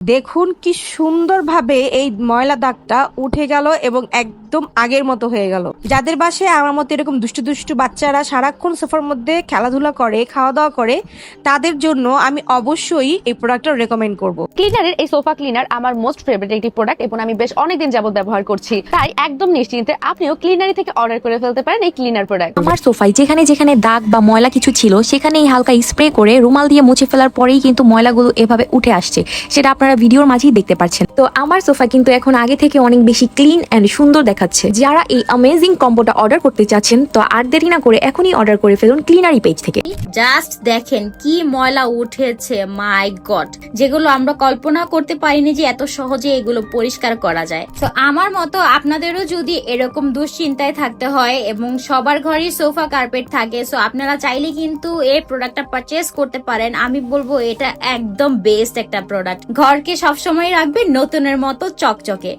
দেখুন কি সুন্দরভাবে এই ময়লা দাগটা উঠে গেল এবং একদম আগের মতো হয়ে গেল। যাদের বাসায় আমার মতো এরকম দুষ্টু দুষ্টু বাচ্চারা সারাক্ষণ সোফার মধ্যে খেলাধুলা করে, খাওয়া দাওয়া করে, তাদের জন্য আমি অবশ্যই এই প্রোডাক্টটা রেকমেন্ড করব। ক্লিনারের এই সোফা ক্লিনার আমার মোস্ট ফেভারিট একটি প্রোডাক্ট এবং আমি বেশ অনেকদিন যাবত ব্যবহার করছি, তাই একদম নিশ্চিন্তে আপনিও ক্লিনারি থেকে অর্ডার করে ফেলতে পারেন এই ক্লিনার প্রোডাক্ট। আমার সোফায় যেখানে যেখানে দাগ বা ময়লা কিছু ছিল সেখানেই হালকা স্প্রে করে রুমাল দিয়ে মুছে ফেলার পরেই কিন্তু ময়লাগুলো এভাবে উঠে আসছে, সেটা আপনারা ভিডিওর মাঝেই দেখতে পাচ্ছেন। তো আমার সোফা কিন্তু এখন আগে থেকে অনেক বেশি ক্লিন এন্ড সুন্দর দেখাচ্ছে। যারা এই অ্যামেজিং কম্বোটা অর্ডার করতে চাচ্ছেন তো আর দেরি না করে এখনই অর্ডার করে ফেলুন ক্লিনারি পেজ থেকে। জাস্ট দেখেন কি ময়লা উঠেছে, মাই গড, যেগুলো আমরা কল্পনা করতে পারিনি যে এত সহজে এগুলো পরিষ্কার করা যায়। তো আমার মতো আপনাদেরও যদি এরকম দুশ্চিন্তায় থাকতে হয় এবং সবার ঘরেই সোফা কার্পেট থাকে, সো আপনারা চাইলে কিন্তু এই প্রোডাক্টটা পারচেজ করতে পারেন। আমি বলবো এটা একদম বেস্ট একটা প্রোডাক্ট, ঘরকে সবসময় রাখবে নতুনের মতো চকচকে।